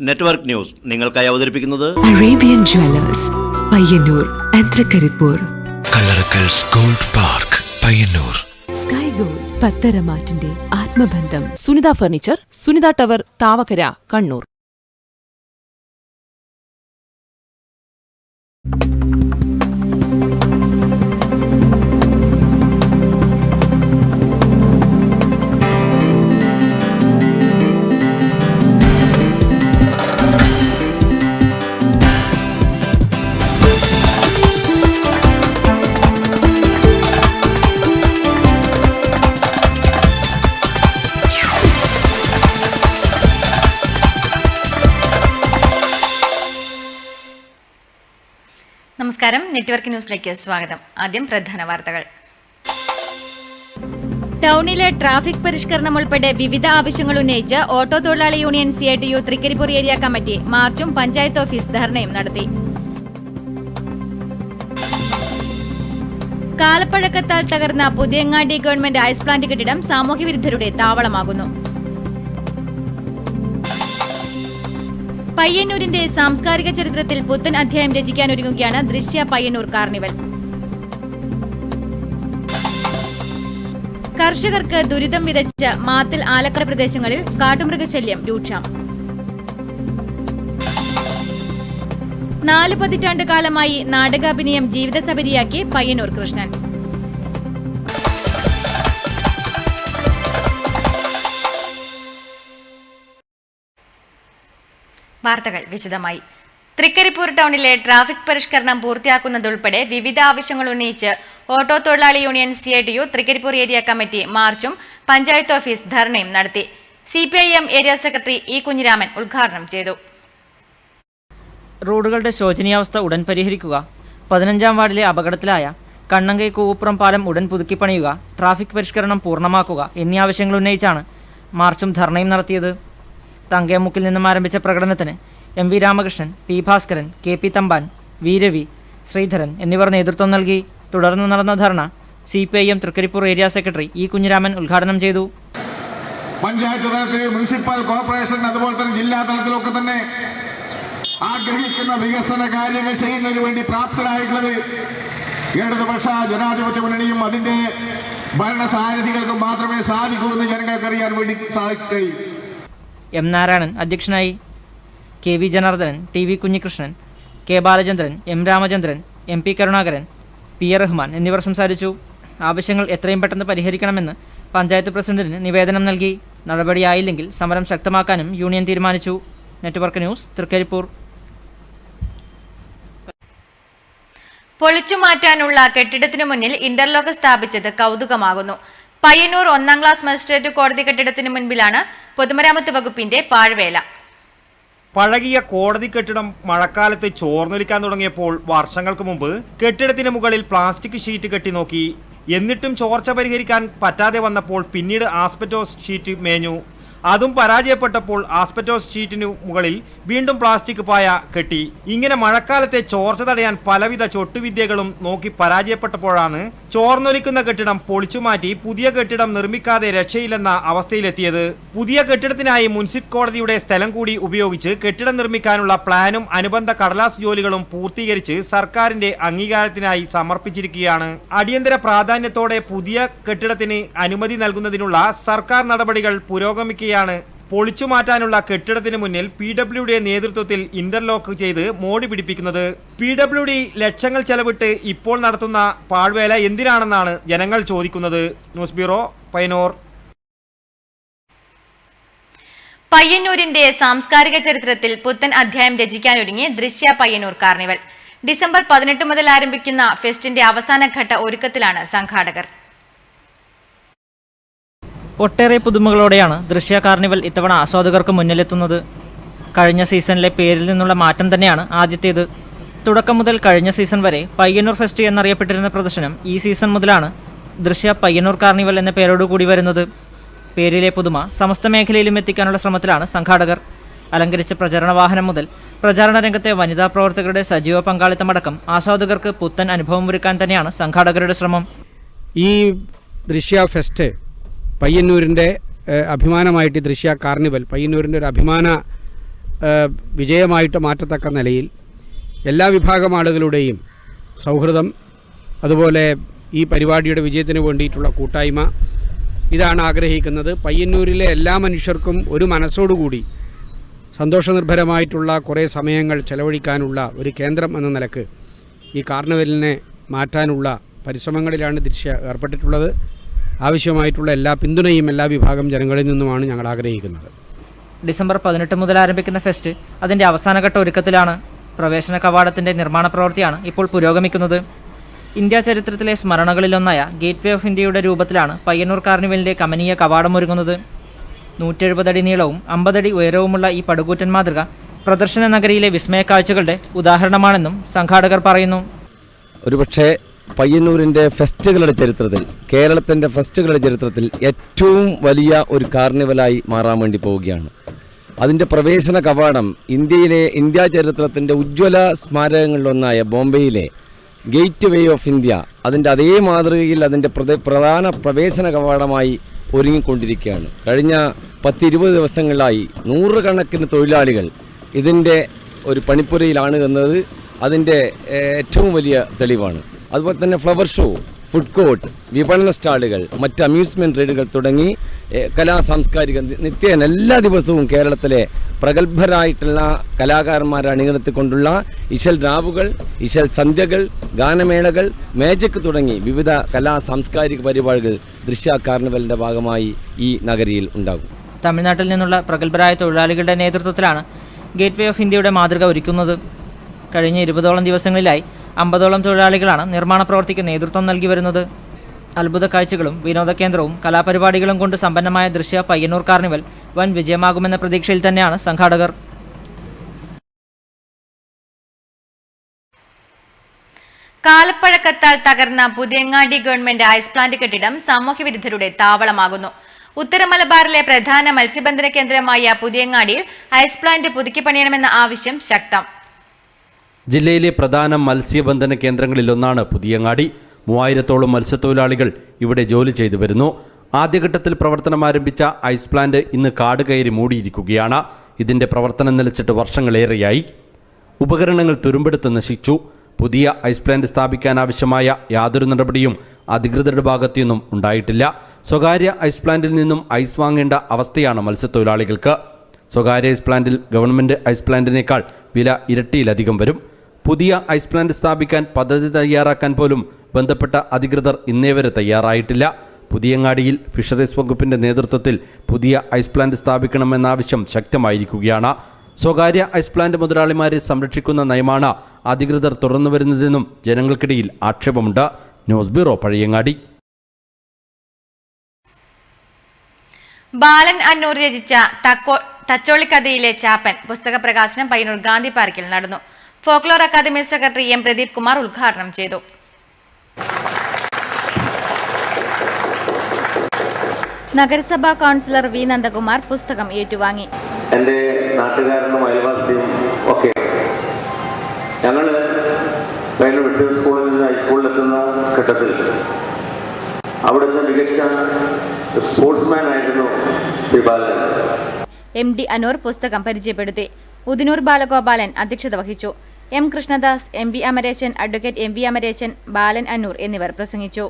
Network news നിങ്ങൾക്കായി അവതരിപ്പിക്കുന്നത് Arabian jewellers Payyanur and Trikaripur, Kallarakkals gold park Payyanur, sky gold പത്തരമാറ്റിന്റെ ആത്മബന്ധം, സുനിത ഫർണിച്ചർ, സുനിത ടവർ, താവക്കര, കണ്ണൂർ. നമസ്കാരം, നെറ്റ്വർക്ക് ന്യൂസിലേക്ക് സ്വാഗതം. ആദ്യം പ്രധാന വാർത്തകൾ. ടൗണിലെ ട്രാഫിക് പരിഷ്കരണം ഉൾപ്പെടെ വിവിധ ആവശ്യങ്ങൾ ഉന്നയിച്ച് ഓട്ടോ തൊഴിലാളി union CITU Thrikaripur area committee മാർച്ചും പഞ്ചായത്ത് ഓഫീസ് ധർണയും നടത്തി. കാലപ്പഴക്കത്താൽ തകർന്ന പുതിയങ്ങാടി ഗവൺമെന്റ് ഐസ് പ്ലാന്റ് കെട്ടിടം സാമൂഹ്യവിരുദ്ധരുടെ താവളമാകുന്നു. പയ്യന്നൂരിന്റെ സാംസ്കാരിക ചരിത്രത്തിൽ പുത്തൻ അധ്യായം രചിക്കാനൊരുങ്ങുകയാണ് ദൃശ്യ പയ്യന്നൂർ കാർണിവൽ. കർഷകർക്ക് ദുരിതം വിതച്ച് മാത്തിൽ ആലക്കര പ്രദേശങ്ങളിൽ കാട്ടുമൃഗശല്യം രൂക്ഷം. 4 പതിറ്റാണ്ട് കാലമായി നാടകാഭിനയം ജീവിതസബരിയാക്കി പയ്യന്നൂർ കൃഷ്ണൻ. വാർത്തകൾ വിശദമായി. തൃക്കരിപ്പൂർ ടൗണിലെ ട്രാഫിക് പരിഷ്കരണം പൂർത്തിയാക്കുന്നതുൾപ്പെടെ വിവിധ ആവശ്യങ്ങൾ ഉന്നയിച്ച് ഓട്ടോ തൊഴിലാളി union CITU Thrikaripur area committee മാർച്ചും പഞ്ചായത്ത് ഓഫീസ് ധർണയും നടത്തി. CPIM area secretary E. Kunhiraman ഉദ്ഘാടനം ചെയ്തു. റോഡുകളുടെ ശോചനീയാവസ്ഥ ഉടൻ പരിഹരിക്കുക, 15-ാം വാർഡിലെ അപകടത്തിലായ കണ്ണങ്കൈ കൂവുപ്പുറം പാലം ഉടൻ പുതുക്കിപ്പണിയുക, ട്രാഫിക് പരിഷ്കരണം പൂർണ്ണമാക്കുക എന്നീ ആവശ്യങ്ങൾ ഉന്നയിച്ചാണ് മാർച്ചും ധർണയും നടത്തിയത്. തങ്കയമുക്കിൽ നിന്നും ആരംഭിച്ച പ്രകടനത്തിന് MV Ramakrishnan, P. Bhaskaran, KP Thampan, V. Ravi, Sreedharan എന്നിവർ നേതൃത്വം നൽകി. തുടർന്ന് നടന്ന ധർണ CPIM Thrikaripur area secretary E. Kunhiraman ഉദ്ഘാടനം ചെയ്തു. പഞ്ചായത്ത് തലത്തിൽ, മുനിസിപ്പൽ കോർപ്പറേഷൻ, അതുപോലെ തന്നെ ജില്ലാ തലത്തിലൊക്കെ തന്നെ ആഗ്രഹിക്കുന്ന വികസന കാര്യങ്ങൾ ചെയ്യുന്നതിന് വേണ്ടി പ്രാപ്തരായിട്ടുള്ളത് ഇടതുപക്ഷ ജനാധിപത്യ മുന്നണിയും അതിന്റെ ഭരണസാരഥികൾക്കും മാത്രമേ സാധിക്കൂ എന്ന് ജനങ്ങൾക്കറിയാൻ വേണ്ടി കഴിയും. M. നാരായണൻ അധ്യക്ഷനായി. KV Janardhanan, TV Kunhikrishnan, K. Balachandran, M. Ramachandran, MP Karunakaran, P. Rahman എന്നിവർ സംസാരിച്ചു. ആവശ്യങ്ങൾ എത്രയും പെട്ടെന്ന് പരിഹരിക്കണമെന്ന് പഞ്ചായത്ത് പ്രസിഡന്റിന് നിവേദനം നൽകി. നടപടിയായില്ലെങ്കിൽ സമരം ശക്തമാക്കാനും യൂണിയൻ തീരുമാനിച്ചു. Network news, Trikaripur. പൊളിച്ചുമാറ്റാനുള്ള കെട്ടിടത്തിനു മുന്നിൽ ഇന്റർലോക്ക് സ്ഥാപിച്ചത് കൗതുകമാകുന്നു. പയ്യന്നൂർ 1-ാം ക്ലാസ് മജിസ്ട്രേറ്റ് കോടതി കെട്ടിടത്തിന് മുൻപിലാണ് പൊതുമരാമത്ത് വകുപ്പിന്റെ പാഴ്വേല. പഴകിയ കോടതി കെട്ടിടം മഴക്കാലത്ത് ചോർന്നൊലിക്കാൻ തുടങ്ങിയപ്പോൾ വർഷങ്ങൾക്ക് മുമ്പ് കെട്ടിടത്തിന് മുകളിൽ പ്ലാസ്റ്റിക് ഷീറ്റ് കെട്ടി നോക്കി. എന്നിട്ടും ചോർച്ച പരിഹരിക്കാൻ പറ്റാതെ വന്നപ്പോൾ പിന്നീട് ആസ്പെറ്റോസ് ഷീറ്റ് മേഞ്ഞു. അതും പരാജയപ്പെട്ടപ്പോൾ ആസ്പെറ്റോസ് ഷീറ്റിനു മുകളിൽ വീണ്ടും പ്ലാസ്റ്റിക് പായ കെട്ടി. ഇങ്ങനെ മഴക്കാലത്തെ ചോർച്ച തടയാൻ പലവിധ ചൊട്ടുവിദ്യകളും നോക്കി പരാജയപ്പെട്ടപ്പോഴാണ് ചോർന്നൊലിക്കുന്ന കെട്ടിടം പൊളിച്ചുമാറ്റി പുതിയ കെട്ടിടം നിർമ്മിക്കാതെ രക്ഷയില്ലെന്ന അവസ്ഥയിലെത്തിയത്. പുതിയ കെട്ടിടത്തിനായി മുനിസിപ്പൽ കോടതിയുടെ സ്ഥലം കൂടി ഉപയോഗിച്ച് കെട്ടിടം നിർമ്മിക്കാനുള്ള പ്ലാനും അനുബന്ധ കടലാസ് ജോലികളും പൂർത്തീകരിച്ച് സർക്കാരിന്റെ അംഗീകാരത്തിനായി സമർപ്പിച്ചിരിക്കുകയാണ്. അടിയന്തര പ്രാധാന്യത്തോടെ പുതിയ കെട്ടിടത്തിന് അനുമതി നൽകുന്നതിനുള്ള സർക്കാർ നടപടികൾ പുരോഗമിക്കുകയാണ്. പൊളിച്ചുമാറ്റാനുള്ള കെട്ടിടത്തിന് മുന്നിൽ PWD നേതൃത്വത്തിൽ ഇന്റർലോക്ക് ചെയ്ത് മോടി പിടിപ്പിക്കുന്നത്. PWD ലക്ഷങ്ങൾ ചെലവിട്ട് ഇപ്പോൾ നടത്തുന്ന പാഴ്വേല എന്തിനാണെന്നാണ് ജനങ്ങൾ ചോദിക്കുന്നത്. News bureau, Payyanur. പയ്യന്നൂരിന്റെ സാംസ്കാരിക ചരിത്രത്തിൽ പുത്തൻ അധ്യായം രചിക്കാനൊരുങ്ങി ദൃശ്യ പയ്യന്നൂർ കാർണിവൽ. ഡിസംബർ 18 മുതൽ ആരംഭിക്കുന്ന ഫെസ്റ്റിന്റെ അവസാനഘട്ട ഒരുക്കത്തിലാണ് സംഘാടകർ. ഒട്ടേറെ പുതുമകളോടെയാണ് ദൃശ്യ കാർണിവൽ ഇത്തവണ ആസ്വാദകർക്ക് മുന്നിലെത്തുന്നത്. കഴിഞ്ഞ സീസണിലെ പേരിൽ നിന്നുള്ള മാറ്റം തന്നെയാണ് ആദ്യത്തേത്. തുടക്കം മുതൽ കഴിഞ്ഞ സീസൺ വരെ പയ്യന്നൂർ ഫെസ്റ്റ് എന്നറിയപ്പെട്ടിരുന്ന പ്രദർശനം ഈ സീസൺ മുതലാണ് ദൃശ്യ പയ്യന്നൂർ കാർണിവൽ എന്ന പേരോടുകൂടി വരുന്നത്. പേരിലെ പുതുമ സമസ്ത മേഖലയിലും എത്തിക്കാനുള്ള ശ്രമത്തിലാണ് സംഘാടകർ. അലങ്കരിച്ച പ്രചരണ വാഹനം മുതൽ പ്രചാരണ രംഗത്തെ വനിതാ പ്രവർത്തകരുടെ സജീവ പങ്കാളിത്തമടക്കം ആസ്വാദകർക്ക് പുത്തൻ അനുഭവമൊരുക്കാൻ തന്നെയാണ് സംഘാടകരുടെ ശ്രമം. ഈ ദൃശ്യ ഫെസ്റ്റ് പയ്യന്നൂരിൻ്റെ അഭിമാനമായിട്ട് ദൃശ്യ കാർണിവൽ പയ്യന്നൂരിൻ്റെ ഒരു അഭിമാന വിജയമായിട്ട് മാറ്റത്തക്ക നിലയിൽ എല്ലാ വിഭാഗം ആളുകളുടെയും സൗഹൃദം, അതുപോലെ ഈ പരിപാടിയുടെ വിജയത്തിന് വേണ്ടിയിട്ടുള്ള കൂട്ടായ്മ, ഇതാണ് ആഗ്രഹിക്കുന്നത്. പയ്യന്നൂരിലെ എല്ലാ മനുഷ്യർക്കും ഒരു മനസ്സോടുകൂടി സന്തോഷനിർഭരമായിട്ടുള്ള കുറേ സമയങ്ങൾ ചെലവഴിക്കാനുള്ള ഒരു കേന്ദ്രം എന്ന നിലക്ക് ഈ കാർണിവലിനെ മാറ്റാനുള്ള പരിശ്രമങ്ങളിലാണ് ദൃശ്യ ഏർപ്പെട്ടിട്ടുള്ളത്. ആവശ്യമായിട്ടുള്ള എല്ലാ പിന്തുണയും എല്ലാ വിഭാഗം ജനങ്ങളിൽ നിന്നുമാണ് ഞങ്ങൾ ആഗ്രഹിക്കുന്നത്. ഡിസംബർ 18 മുതൽ ആരംഭിക്കുന്ന ഫെസ്റ്റ് അതിൻ്റെ അവസാനഘട്ട ഒരുക്കത്തിലാണ്. പ്രവേശന കവാടത്തിൻ്റെ നിർമ്മാണ പ്രവൃത്തിയാണ് ഇപ്പോൾ പുരോഗമിക്കുന്നത്. ഇന്ത്യ ചരിത്രത്തിലെ സ്മരണകളിലൊന്നായ ഗേറ്റ് വേ ഓഫ് ഇന്ത്യയുടെ രൂപത്തിലാണ് പയ്യന്നൂർ കാർണിവലിൻ്റെ കമനീയ കവാടം ഒരുങ്ങുന്നത്. 170 അടി നീളവും 50 അടി ഉയരവുമുള്ള ഈ പടുകൂറ്റൻ മാതൃക പ്രദർശന നഗരിയിലെ വിസ്മയ കാഴ്ചകളുടെ ഉദാഹരണമാണെന്നും സംഘാടകർ പറയുന്നു. ഒരുപക്ഷെ പയ്യന്നൂരിൻ്റെ ഫെസ്റ്റുകളുടെ ചരിത്രത്തിൽ, കേരളത്തിൻ്റെ ഫെസ്റ്റുകളുടെ ചരിത്രത്തിൽ ഏറ്റവും വലിയ ഒരു കാർണിവലായി മാറാൻ വേണ്ടി പോവുകയാണ്. അതിൻ്റെ പ്രവേശന കവാടം ഇന്ത്യ ചരിത്രത്തിൻ്റെ ഉജ്ജ്വല സ്മാരകങ്ങളിലൊന്നായ ബോംബെയിലെ ഗേറ്റ് വേ ഓഫ് ഇന്ത്യ, അതിൻ്റെ അതേ മാതൃകയിൽ അതിൻ്റെ പ്രധാന പ്രവേശന കവാടമായി ഒരുങ്ങിക്കൊണ്ടിരിക്കുകയാണ്. കഴിഞ്ഞ 10-20 ദിവസങ്ങളിലായി നൂറുകണക്കിന് തൊഴിലാളികൾ ഇതിൻ്റെ ഒരു പണിപ്പുരയിലാണ് എന്നത് അതിൻ്റെ ഏറ്റവും വലിയ തെളിവാണ്. അതുപോലെ തന്നെ ഫ്ലവർ ഷോ, ഫുഡ് കോർട്ട്, വിപണന സ്റ്റാളുകൾ, മറ്റ് അമ്യൂസ്മെൻറ്റ് റൈഡുകൾ തുടങ്ങി സാംസ്കാരിക നിത്യേന എല്ലാ ദിവസവും കേരളത്തിലെ പ്രഗത്ഭരായിട്ടുള്ള കലാകാരന്മാരെ അണിനിരത്തിക്കൊണ്ടുള്ള ഇശൽ രാവുകൾ, ഇശൽ സന്ധ്യകൾ, ഗാനമേളകൾ, മേജിക് തുടങ്ങി വിവിധ സാംസ്കാരിക പരിപാടികൾ ദൃശ്യ കാർണിവലിൻ്റെ ഭാഗമായി ഈ നഗരിയിൽ ഉണ്ടാകും. തമിഴ്നാട്ടിൽ നിന്നുള്ള പ്രഗത്ഭരായ തൊഴിലാളികളുടെ നേതൃത്വത്തിലാണ് ഗേറ്റ് വേ ഓഫ് ഇന്ത്യയുടെ മാതൃക ഒരുക്കുന്നത്. കഴിഞ്ഞ 20ഓളം ദിവസങ്ങളിലായി 50ഓളം തൊഴിലാളികളാണ് നിർമ്മാണ പ്രവൃത്തിക്ക് നേതൃത്വം നൽകി വരുന്നത്. അത്ഭുത കാഴ്ചകളും വിനോദ കേന്ദ്രവും കലാപരിപാടികളും കൊണ്ട് സമ്പന്നമായ ദൃശ്യ പയ്യന്നൂർ കാർണിവൽ വൻ വിജയമാകുമെന്ന പ്രതീക്ഷയിൽ തന്നെയാണ് സംഘാടകർ. കാലപ്പഴക്കത്താൽ തകർന്ന പുതിയങ്ങാടി ഗവൺമെന്റ് ഐസ് പ്ലാന്റ് കെട്ടിടം സാമൂഹ്യവിരുദ്ധരുടെ താവളമാകുന്നു. ഉത്തര മലബാറിലെ പ്രധാന മത്സ്യബന്ധന കേന്ദ്രമായ പുതിയങ്ങാടിയിൽ ഐസ് പ്ലാന്റ് പുതുക്കി പണിയണമെന്ന ആവശ്യം ശക്തം. ജില്ലയിലെ പ്രധാന മത്സ്യബന്ധന കേന്ദ്രങ്ങളിലൊന്നാണ് പുതിയങ്ങാടി. 3000ഓളം മത്സ്യത്തൊഴിലാളികൾ ഇവിടെ ജോലി ചെയ്തു വരുന്നു. ആദ്യഘട്ടത്തിൽ പ്രവർത്തനം ആരംഭിച്ച ഐസ് പ്ലാന്റ് ഇന്ന് കാട് കയറി മൂടിയിരിക്കുകയാണ്. ഇതിന്റെ പ്രവർത്തനം നിലച്ചിട്ട് വർഷങ്ങളേറെയായി. ഉപകരണങ്ങൾ തുരുമ്പെടുത്ത് നശിച്ചു. പുതിയ ഐസ് പ്ലാന്റ് സ്ഥാപിക്കാനാവശ്യമായ യാതൊരു നടപടിയും അധികൃതരുടെ ഭാഗത്തു നിന്നും ഉണ്ടായിട്ടില്ല. സ്വകാര്യ ഐസ് പ്ലാന്റിൽ നിന്നും ഐസ് വാങ്ങേണ്ട അവസ്ഥയാണ് മത്സ്യത്തൊഴിലാളികൾക്ക്. സ്വകാര്യ ഐസ് പ്ലാന്റിൽ ഗവൺമെന്റ് ഐസ് പ്ലാന്റിനേക്കാൾ വില ഇരട്ടിയിലധികം വരും. പുതിയ ഐസ് പ്ലാന്റ് സ്ഥാപിക്കാൻ പദ്ധതി തയ്യാറാക്കാൻ പോലും ബന്ധപ്പെട്ട അധികൃതർ ഇന്നേ വരെ തയ്യാറായിട്ടില്ല. പുതിയങ്ങാടിയിൽ ഫിഷറീസ് വകുപ്പിന്റെ നേതൃത്വത്തിൽ പുതിയ ഐസ് പ്ലാന്റ് സ്ഥാപിക്കണമെന്ന ആവശ്യം ശക്തമായിരിക്കുകയാണ്. സ്വകാര്യ ഐസ് പ്ലാന്റ് മുതലാളിമാരെ സംരക്ഷിക്കുന്ന നയമാണ് അധികൃതർ തുറന്നു വരുന്നതെന്നും ജനങ്ങൾക്കിടയിൽ ആക്ഷേപമുണ്ട്. News bureau, Pazhayangadi. ബാലൻ അന്നൂർ രചിച്ച തച്ചോളിക്കഥയിലെ ചാപ്പൻ പുസ്തക പ്രകാശനം പയ്യന്നൂർ ഗാന്ധി പാർക്കിൽ നടന്നു. Folklore academy secretary M Pradeep Kumar ഉദ്ഘാടനം ചെയ്തു. നഗരസഭാ കൗൺസിലർ വി നന്ദകുമാർ പുസ്തകം ഏറ്റുവാങ്ങി. എൻ്റെ നാട്ടുകാരനും അയൽവാസിയും ഒക്കെ ഞങ്ങൾ പയ്യന്നൂർ മെഡിക്കൽ സ്കൂളിൽ നിന്ന് ഹൈസ്കൂളിലെത്തുന്ന ഘട്ടത്തിൽ അവിടുന്ന് മികച്ച സ്പോർട്സ്മാൻ ആയിരുന്നു ശ്രീ ബാലൻ. എം ഡി അനൂർ പുസ്തകം പരിചയപ്പെടുത്തി. ഉദിനൂർ ബാലഗോപാലൻ അധ്യക്ഷത വഹിച്ചു. M Krishnadas, M V Amareshan, advocate M V Amareshan, Balan Annur എന്നിവർ പ്രസംഗിച്ചു.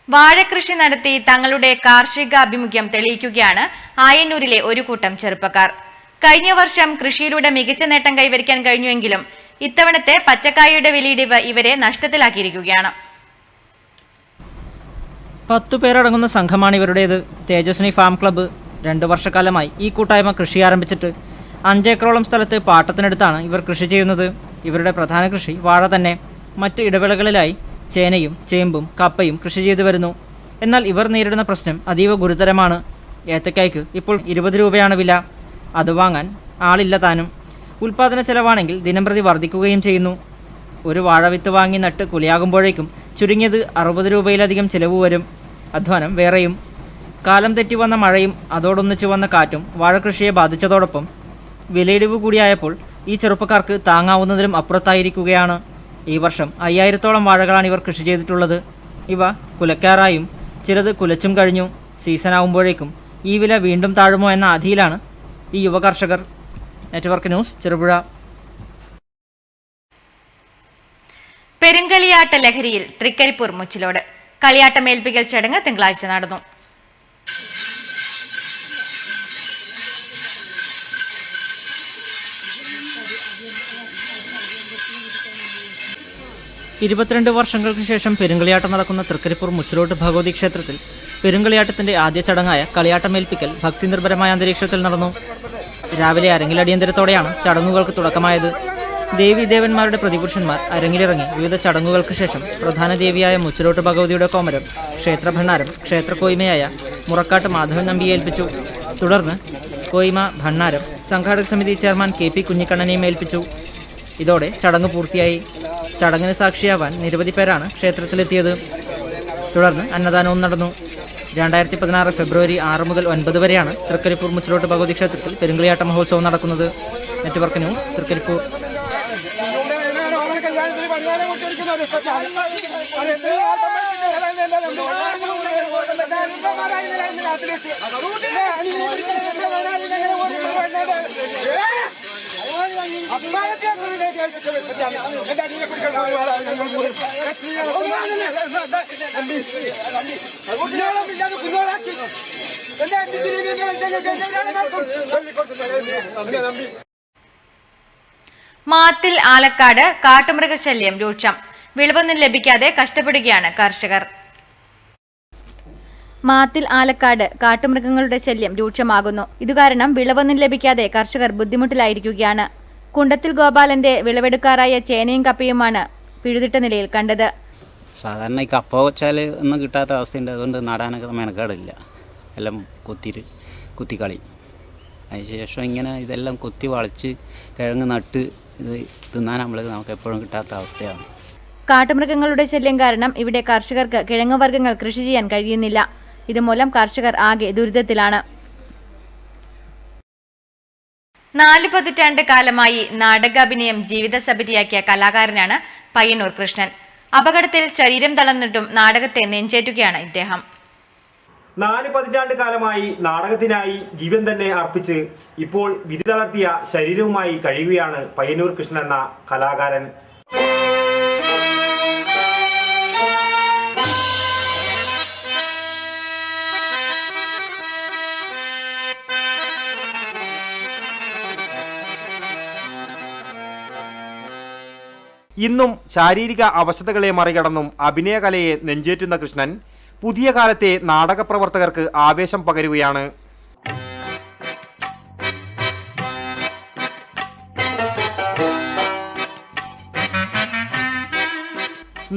വാഴകൃഷി നടത്തി തങ്ങളുടെ കാർഷിക അഭിമുഖ്യം തെളിയിക്കുകയാണ് ആയന്നൂരിലെ ഒരു കൂട്ടം ചെറുപ്പക്കാർ. കഴിഞ്ഞ വർഷം കൃഷിയിലൂടെ മികച്ച നേട്ടം കൈവരിക്കാൻ കഴിഞ്ഞുവെങ്കിലും ഇത്തവണത്തെ പച്ചക്കായയുടെ വിലയിടിവ് ഇവരെ നഷ്ടത്തിലാക്കിയിരിക്കുകയാണ്. 10 പേരടങ്ങുന്ന സംഘമാണ് ഇവരുടേത്. തേജസ്വിനി ഫാം ക്ലബ്ബ് 2 വർഷക്കാലമായി ഈ കൂട്ടായ്മ കൃഷി ആരംഭിച്ചിട്ട് 5 ഏക്കറോളം സ്ഥലത്ത് പാട്ടത്തിനടുത്താണ് ഇവർ കൃഷി ചെയ്യുന്നത്. ഇവരുടെ പ്രധാന കൃഷി വാഴ തന്നെ. മറ്റ് ഇടവേളകളിലായി ചേനയും ചേമ്പും കപ്പയും കൃഷി ചെയ്തു വരുന്നു. എന്നാൽ ഇവർ നേരിടുന്ന പ്രശ്നം അതീവ ഗുരുതരമാണ്. ഏത്തക്കായ്ക്ക് ഇപ്പോൾ 20 രൂപയാണ് വില. അത് വാങ്ങാൻ ആളില്ല താനും. ഉൽപ്പാദന ചെലവാണെങ്കിൽ ദിനംപ്രതി വർദ്ധിക്കുകയും ചെയ്യുന്നു. ഒരു വാഴവിത്ത് വാങ്ങി നട്ട് കുലയാകുമ്പോഴേക്കും ചുരുങ്ങിയത് 60 രൂപയിലധികം ചിലവ് വരും. അധ്വാനം വേറെയും. കാലം തെറ്റി വന്ന മഴയും അതോടൊന്നിച്ച് വന്ന കാറ്റും വാഴകൃഷിയെ ബാധിച്ചതോടൊപ്പം വിലയിടിവ് കൂടിയായപ്പോൾ ഈ ചെറുപ്പക്കാർക്ക് താങ്ങാവുന്നതിലും അപ്പുറത്തായിരിക്കുകയാണ്. ഈ വർഷം 5000ഓളം വാഴകളാണ് ഇവർ കൃഷി ചെയ്തിട്ടുള്ളത്. ഇവ കുലക്കാറായും ചിലത് കുലച്ചും കഴിഞ്ഞു. സീസണാവുമ്പോഴേക്കും ഈ വില വീണ്ടും താഴുമോ എന്ന ആധിയിലാണ് ഈ യുവ കർഷകർ. Network news, Cherupuzha. പെരുങ്കളിയാട്ട ലഹരിയിൽ തൃക്കരിപ്പൂർ മുച്ചിലോട്. കളിയാട്ടമേൽപ്പിക്കൽ ചടങ്ങ് തിങ്കളാഴ്ച നടന്നു. ഇരുപത്തിരണ്ട് വർഷങ്ങൾക്ക് ശേഷം പെരുങ്കളിയാട്ടം നടക്കുന്ന തൃക്കരിപ്പൂർ മുച്ചിലോട്ട് ഭഗവതി ക്ഷേത്രത്തിൽ പെരുങ്കളിയാട്ടത്തിന്റെ ആദ്യ ചടങ്ങായ കളിയാട്ടമേൽപ്പിക്കൽ ഭക്തിനിർഭരമായ അന്തരീക്ഷത്തിൽ നടന്നു. രാവിലെ അരങ്ങിലടിയന്തരത്തോടെയാണ് ചടങ്ങുകൾക്ക് തുടക്കമായത്. ദേവീദേവന്മാരുടെ പ്രതിപുരുഷന്മാർ അരങ്ങിലിറങ്ങി വിവിധ ചടങ്ങുകൾക്ക് ശേഷം പ്രധാന ദേവിയായ മുച്ചിലോട്ട് ഭഗവതിയുടെ കോമരം, ക്ഷേത്രഭണ്ണാരം, ക്ഷേത്രക്കോയ്മയായ മുറക്കാട്ട് മാധവൻ നമ്പിയെ ഏൽപ്പിച്ചു. തുടർന്ന് കോയ്മ ഭണ്ണാരം സംഘാടക സമിതി ചെയർമാൻ KP കുഞ്ഞിക്കണ്ണനെയും ഏൽപ്പിച്ചു. ഇതോടെ ചടങ്ങ് പൂർത്തിയായി. ചടങ്ങിന് സാക്ഷിയാവാൻ നിരവധി പേരാണ് ക്ഷേത്രത്തിലെത്തിയത്. തുടർന്ന് അന്നദാനവും നടന്നു. 2016 ഫെബ്രുവരി 6 മുതൽ 9 വരെയാണ് തൃക്കരിപ്പൂർ മുച്ചിലോട്ട് ഭഗവതി ക്ഷേത്രത്തിൽ പെരുങ്കളിയാട്ട മഹോത്സവം നടക്കുന്നത്. Network news, Trikaripur. മാത്തിൽ ആലക്കാട് കാട്ടുമൃഗശല്യം രൂക്ഷം. വിളവൊന്നും ലഭിക്കാതെ കഷ്ടപ്പെടുകയാണ് കർഷകർ. മാത്തിൽ ആലക്കാട് കാട്ടുമൃഗങ്ങളുടെ ശല്യം രൂക്ഷമാകുന്നു. ഇതുകാരണം വിളവൊന്നും ലഭിക്കാതെ കർഷകർ ബുദ്ധിമുട്ടിലായിരിക്കുകയാണ്. കുണ്ടത്തിൽ ഗോപാലന്റെ വിളവെടുക്കാറായ ചേനയും കപ്പയുമാണ് പിഴുതിട്ട നിലയിൽ കണ്ടത്. സാധാരണ ഈ കപ്പ വെച്ചാൽ ഒന്നും കിട്ടാത്ത അവസ്ഥയുണ്ട്. അതുകൊണ്ട് നടാനൊക്കെ മെനക്കേടില്ല. എല്ലാം കുത്തിക്കളി. അതിനുശേഷം ഇങ്ങനെ ഇതെല്ലാം കുത്തി വളച്ച് കിഴങ്ങ് നട്ട് ഇത് തിന്നാൻ നമുക്ക് എപ്പോഴും കിട്ടാത്ത അവസ്ഥയാണ്. കാട്ടുമൃഗങ്ങളുടെ ശല്യം കാരണം ഇവിടെ കർഷകർക്ക് കിഴങ്ങ് വർഗ്ഗങ്ങൾ കൃഷി ചെയ്യാൻ കഴിയുന്നില്ല. ഇതുമൂലം കർഷകർ ആകെ ദുരിതത്തിലാണ്. 4 പതിറ്റാണ്ട് കാലമായി നാടകാഭിനയം ജീവിതസബരിയാക്കിയ കലാകാരനാണ് പയ്യന്നൂർ കൃഷ്ണൻ. അപകടത്തിൽ ശരീരം തളർന്നിട്ടും നാടകത്തെ നെഞ്ചേറ്റുകയാണ് ഇദ്ദേഹം. 4 പതിറ്റാണ്ട് കാലമായി നാടകത്തിനായി ജീവൻ തന്നെ അർപ്പിച്ച് ഇപ്പോൾ വിധി തളർത്തിയ ശരീരവുമായി കഴിയുകയാണ് പയ്യന്നൂർ കൃഷ്ണൻ എന്ന കലാകാരൻ. ഇന്നും ശാരീരിക അവശതകളെ മറികടന്നും അഭിനയകലയെ നെഞ്ചേറ്റുന്ന കൃഷ്ണൻ പുതിയ കാലത്തെ നാടക പ്രവർത്തകർക്ക് ആവേശം പകരുകയാണ്.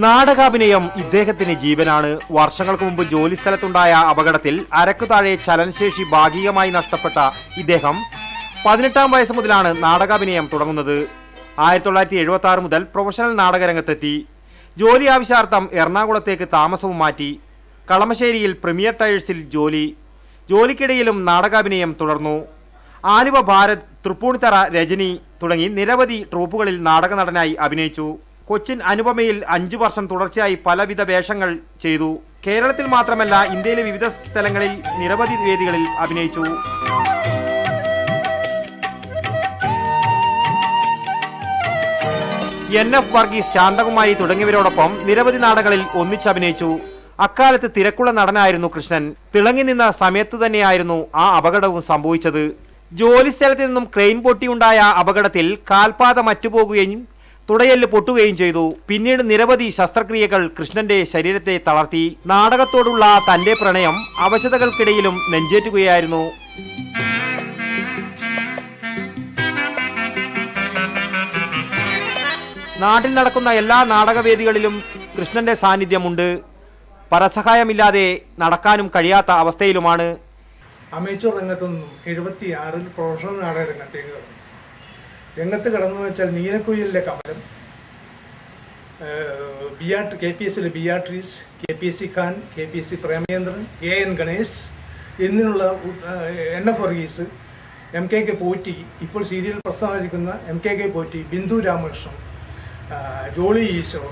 നാടകാഭിനയം ഇദ്ദേഹത്തിന് ജീവനാണ്. വർഷങ്ങൾക്ക് മുമ്പ് ജോലിസ്ഥലത്തുണ്ടായ അപകടത്തിൽ അരക്കു താഴെ ചലനശേഷി ഭാഗികമായി നഷ്ടപ്പെട്ട ഇദ്ദേഹം 18-ാം വയസ്സ് മുതലാണ് നാടകാഭിനയം തുടങ്ങുന്നത്. 1976 മുതൽ പ്രൊഫഷണൽ നാടകരംഗത്തെത്തി. ജോലി ആവശ്യാർത്ഥം എറണാകുളത്തേക്ക് താമസവും മാറ്റി. കളമശ്ശേരിയിൽ പ്രീമിയർ ടയേഴ്സിൽ ജോലിക്കിടയിലും നാടകാഭിനയം തുടർന്നു. ആലുവ ഭാരത്, തൃപ്പൂണിത്തറ രജനി തുടങ്ങി നിരവധി ട്രൂപ്പുകളിൽ നാടക നടനായി അഭിനയിച്ചു. കൊച്ചിൻ അനുപമയിൽ 5 വർഷം തുടർച്ചയായി പലവിധ വേഷങ്ങൾ ചെയ്തു. കേരളത്തിൽ മാത്രമല്ല ഇന്ത്യയിലെ വിവിധ സ്ഥലങ്ങളിൽ നിരവധി വേദികളിൽ അഭിനയിച്ചു. NF വർഗീസ്, ശാന്തകുമാരി തുടങ്ങിയവരോടൊപ്പം നിരവധി നാടകങ്ങളിൽ ഒന്നിച്ചഭിനയിച്ചു. അക്കാലത്ത് തിരക്കുള്ള നടനായിരുന്നു കൃഷ്ണൻ. തിളങ്ങി നിന്ന സമയത്തു തന്നെയായിരുന്നു ആ അപകടവും സംഭവിച്ചത്. ജോലിസ്ഥലത്ത് നിന്നും ക്രെയിൻ പൊട്ടിയുണ്ടായ അപകടത്തിൽ കാൽപാദം അറ്റുപോകുകയും തുടയെല്ല് പൊട്ടുകയും ചെയ്തു. പിന്നീട് നിരവധി ശസ്ത്രക്രിയകൾ കൃഷ്ണന്റെ ശരീരത്തെ തളർത്തി. നാടകത്തോടുള്ള തന്റെ പ്രണയം അവശതകൾക്കിടയിലും നെഞ്ചേറ്റുകയായിരുന്നു. നാട്ടിൽ നടക്കുന്ന എല്ലാ നാടകവേദികളിലും കൃഷ്ണന്റെ സാന്നിധ്യമുണ്ട്. പരസഹായമില്ലാതെ നടക്കാനും കഴിയാത്ത അവസ്ഥയിലുമാണ്. അമേച്ചൂർ രംഗത്തു നിന്നും 76-ൽ പ്രൊഫഷണൽ നാടക രംഗത്തേക്ക് കടന്നു. രംഗത്ത് കടന്നു വെച്ചാൽ നീലക്കുയിലിലെ Kamalam, KPSC Beatrice, KPSC Khan, KPSC Premachandran, AN Ganesh എന്നിനുള്ള NF വർഗീസ്, MKK പോറ്റി, ഇപ്പോൾ സീരിയൽ പ്രസ്ഥാനിക്കുന്ന MKK പോറ്റി, ബിന്ദു രാമകൃഷ്ണൻ, ജോളി ഈശോ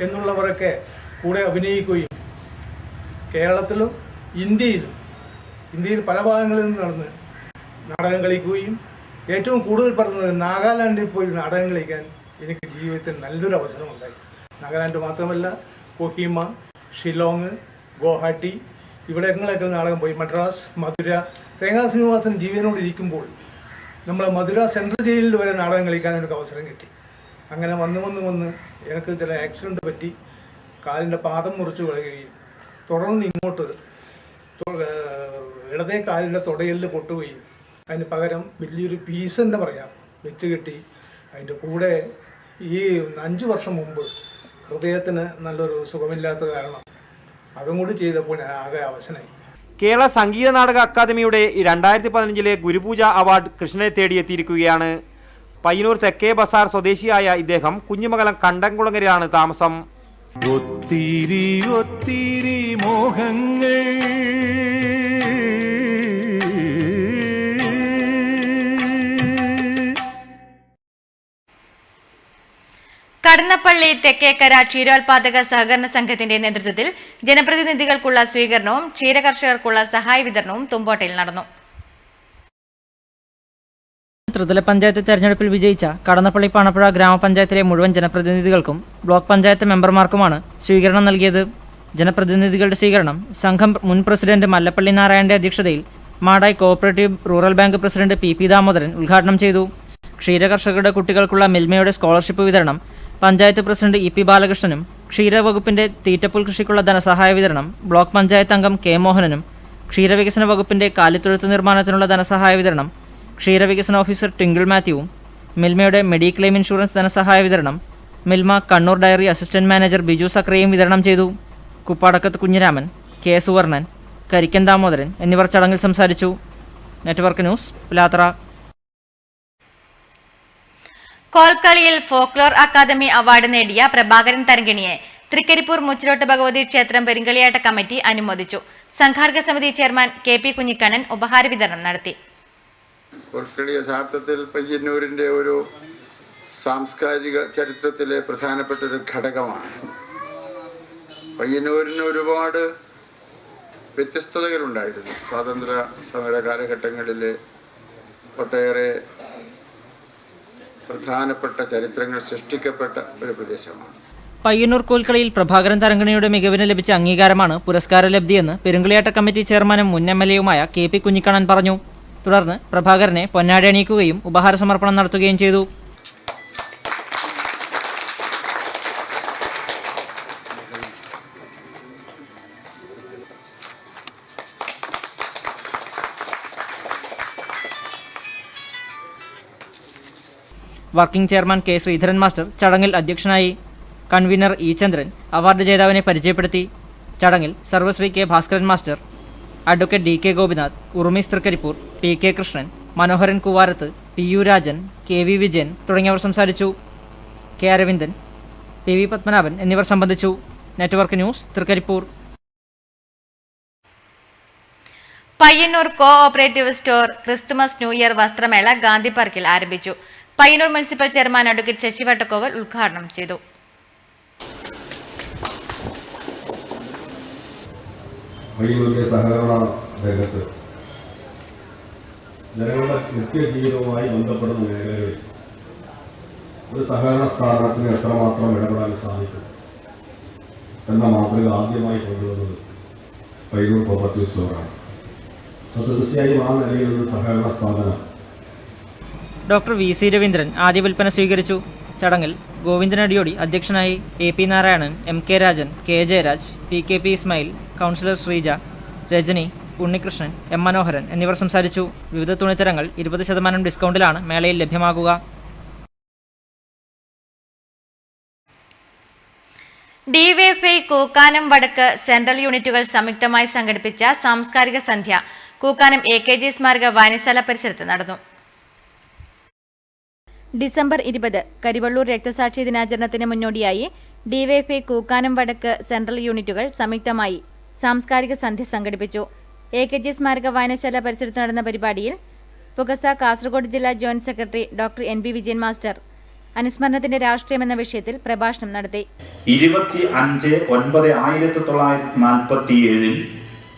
എന്നുള്ളവരൊക്കെ കൂടെ അഭിനയിക്കുകയും കേരളത്തിലും ഇന്ത്യയിലും ഇന്ത്യയിൽ പല ഭാഗങ്ങളിൽ നിന്ന് നടന്ന് നാടകം കളിക്കുകയും ഏറ്റവും കൂടുതൽ പറഞ്ഞത് നാഗാലാൻഡിൽ പോയി നാടകം കളിക്കാൻ എനിക്ക് ജീവിതത്തിൽ നല്ലൊരു അവസരമുണ്ടായി. നാഗാലാൻഡ് മാത്രമല്ല, കൊഹീമ, ഷിലോങ്, ഗുവാഹട്ടി ഇവിടങ്ങളിലൊക്കെ നാടകം പോയി. മദ്രാസ്, മധുര. തേങ്ങാ ശ്രീനിവാസൻ ജീവനോടിരിക്കുമ്പോൾ നമ്മളെ മധുര സെൻട്രൽ ജയിലിൽ വരെ നാടകം കളിക്കാൻ എനിക്ക് അവസരം കിട്ടി. അങ്ങനെ വന്ന് എനിക്ക് ചില ആക്സിഡൻറ്റ് പറ്റി കാലിൻ്റെ പാദം മുറിച്ച് കളയുകയും തുടർന്ന് ഇങ്ങോട്ട് ഇടതേ കാലിൻ്റെ തുടയിൽ പൊട്ടുകയും അതിന് പകരം വലിയൊരു പീസ് എന്ന് പറയാം വെച്ച് കെട്ടി. അതിൻ്റെ കൂടെ ഈ 5 വർഷം മുമ്പ് ഹൃദയത്തിന് നല്ലൊരു സുഖമില്ലാത്ത കാരണം അതും കൂടി ചെയ്തപ്പോൾ ഞാൻ ആകെ അവശനായി. കേരള സംഗീത നാടക അക്കാദമിയുടെ 2015 ഗുരുപൂജ അവാർഡ് കൃഷ്ണനെ തേടിയെത്തിയിരിക്കുകയാണ്. പയ്യന്നൂർ തെക്കേ ബസാർ സ്വദേശിയായ ഇദ്ദേഹം കുഞ്ഞുമംഗലം കണ്ടംകുളങ്ങരയാണ് താമസം. ഒത്തിരി ഒത്തിരി മോഹങ്ങൾ കടന്നപ്പള്ളി തെക്കേക്കര ക്ഷീരോത്പാദക സഹകരണ സംഘത്തിന്റെ നേതൃത്വത്തിൽ ജനപ്രതിനിധികൾക്കുള്ള സ്വീകരണവും ക്ഷീരകർഷകർക്കുള്ള സഹായ വിതരണവും തുമ്പോട്ടയിൽ നടന്നു. ത്രിതല പഞ്ചായത്ത് തെരഞ്ഞെടുപ്പിൽ വിജയിച്ച കടന്നപ്പള്ളി പാണപ്പുഴ ഗ്രാമപഞ്ചായത്തിലെ മുഴുവൻ ജനപ്രതിനിധികൾക്കും ബ്ലോക്ക് പഞ്ചായത്ത് മെമ്പർമാർക്കുമാണ് സ്വീകരണം നൽകിയത്. ജനപ്രതിനിധികളുടെ സ്വീകരണം സംഘം മുൻ പ്രസിഡന്റ് മല്ലപ്പള്ളി നാരായണന്റെ അധ്യക്ഷതയിൽ Madayi cooperative rural bank president P Damodaran ഉദ്ഘാടനം ചെയ്തു. ക്ഷീരകർഷകരുടെ കുട്ടികൾക്കുള്ള മിൽമയുടെ സ്കോളർഷിപ്പ് വിതരണം പഞ്ചായത്ത് പ്രസിഡന്റ് ഇ പി ബാലകൃഷ്ണനും ക്ഷീരവകുപ്പിന്റെ തീറ്റപ്പുൽ കൃഷിക്കുള്ള ധനസഹായ വിതരണം ബ്ലോക്ക് പഞ്ചായത്ത് അംഗം കെ മോഹനനും ക്ഷീരവികസന വകുപ്പിന്റെ കാലിത്തൊഴുത്ത് നിർമ്മാണത്തിനുള്ള ധനസഹായ വിതരണം ക്ഷീരവികസന ഓഫീസർ ടിങ്കിൾ മാത്യുവും മിൽമയുടെ മെഡിക്ലെയിം ഇൻഷുറൻസ് ധനസഹായ വിതരണം Milma Kannur dairy assistant manager Biju സക്രയും വിതരണം ചെയ്തു. കുപ്പാടക്കത്ത് കുഞ്ഞിരാമൻ, കെ സുവർണൻ, കരിക്കൻ ദാമോദരൻ എന്നിവർ ചടങ്ങിൽ സംസാരിച്ചു. Network news, Pilathara. കോൽക്കളിയിൽ ഫോക്ലോർ അക്കാദമി അവാർഡ് നേടിയ പ്രഭാകരൻ തരങ്കിണിയെ തൃക്കരിപ്പൂർ മുച്ചിലോട്ട് ഭഗവതി ക്ഷേത്രം പെരുങ്കളിയാട്ട കമ്മിറ്റി അനുമോദിച്ചു. സംഘാടക സമിതി ചെയർമാൻ കെ പി കുഞ്ഞിക്കണ്ണൻ ഉപഹാര വിതരണം നടത്തി. കോൽക്കളി യഥാർത്ഥത്തിൽ പയ്യന്നൂരിൻ്റെ ഒരു സാംസ്കാരിക ചരിത്രത്തിലെ പ്രധാനപ്പെട്ട ഒരു ഘടകമാണ്. പയ്യന്നൂരിന് ഒരുപാട് വ്യത്യസ്തതകളുണ്ടായിരുന്നു. സ്വാതന്ത്ര്യ സമര കാലഘട്ടങ്ങളിലെ ഒട്ടേറെ പ്രധാനപ്പെട്ട ചരിത്രങ്ങൾ സൃഷ്ടിക്കപ്പെട്ട ഒരു പ്രദേശമാണ്. പയ്യന്നൂർ കോൽക്കളിയിൽ പ്രഭാകരൻ തരങ്കണിയുടെ മികവിന് ലഭിച്ച അംഗീകാരമാണ് പുരസ്കാര ലബ്ധിയെന്ന് പെരുങ്കളിയാട്ട കമ്മിറ്റി ചെയർമാനും മുൻ MLA-യുമായ കെ പി കുഞ്ഞിക്കണ്ണൻ പറഞ്ഞു. തുടർന്ന് പ്രഭാകരനെ പൊന്നാടി അണിയിക്കുകയും ഉപഹാര സമർപ്പണം നടത്തുകയും ചെയ്തു. Working chairman K Sreedharan master ചടങ്ങിൽ അധ്യക്ഷനായി. കൺവീനർ ഇ ചന്ദ്രൻ അവാർഡ് ജേതാവിനെ പരിചയപ്പെടുത്തി. ചടങ്ങിൽ സർവശ്രീ K Bhaskaran master, advocate D K Gopinath, Urumees Trikaripur, P K Krishnan, Manoharan Kuvarath, P U Rajan, K V Vijayan തുടങ്ങിയവർ സംസാരിച്ചു. K Aravindan, P V Padmanabhan എന്നിവർ സംബന്ധിച്ചു. Network news, Trikaripur. Payyanur cooperative store Christmas new year വസ്ത്രമേള ഗാന്ധി പാർക്കിൽ ആരംഭിച്ചു. Payyanur municipal chairman advocate Sasi Vattakkoval ഉദ്ഘാടനം ചെയ്തു. പയ്യന്നൂരിലെ സഹകരണ രംഗത്ത് ജനങ്ങളുടെ നിത്യജീവിതവുമായി ബന്ധപ്പെടുന്ന മേഖലകളിൽ ഒരു സഹകരണ സ്ഥാപനത്തിന് എത്രമാത്രം ഇടപെടാൻ സാധിക്കും എന്ന മാതൃക ആദ്യമായി കൊണ്ടുവന്നത് പയ്യന്നൂർ കോപ്പറേറ്റീവ് സ്റ്റോറാണ്. തീർച്ചയായും ആ നിലയിലുള്ള സഹകരണ സ്ഥാപനം. ഡോക്ടർ വി സി രവീന്ദ്രൻ ആദ്യ വിൽപ്പന സ്വീകരിച്ചു. ചടങ്ങിൽ ഗോവിന്ദനടിയോടി അധ്യക്ഷനായി. A P Narayanan, M K Rajan, K Jayaraj, P K P Ismail, councillor Sreeja, Rajani, Unnikrishnan, M Manoharan എന്നിവർ സംസാരിച്ചു. വിവിധ തുണിത്തരങ്ങൾ 20% ഡിസ്കൗണ്ടിലാണ് മേളയിൽ ലഭ്യമാകുക. ഡിവൈഎഫ്ഐ കൂക്കാനം വടക്ക് സെൻട്രൽ യൂണിറ്റുകൾ സംയുക്തമായി സംഘടിപ്പിച്ച സാംസ്കാരിക സന്ധ്യ കൂക്കാനം AKG സ്മാരക വായനശാല പരിസരത്ത് നടന്നു. ഡിസംബർ 20 കരിവള്ളൂർ രക്തസാക്ഷി ദിനാചരണത്തിന് മുന്നോടിയായി ഡിവൈഎഫ്ഐ കൂക്കാനം വടക്ക് സെൻട്രൽ യൂണിറ്റുകൾ സംയുക്തമായി സാംസ്കാരിക സന്ധ്യ സംഘടിപ്പിച്ചു. AKG സ്മാരക വായനശാല പരിസരത്ത് നടന്ന പരിപാടിയിൽ പുകസ കാസർഗോഡ് ജില്ലാ joint secretary doctor NB Vijayan master അനുസ്മരണത്തിന്റെ രാഷ്ട്രീയം എന്ന വിഷയത്തിൽ പ്രഭാഷണം നടത്തി. 25/9/1947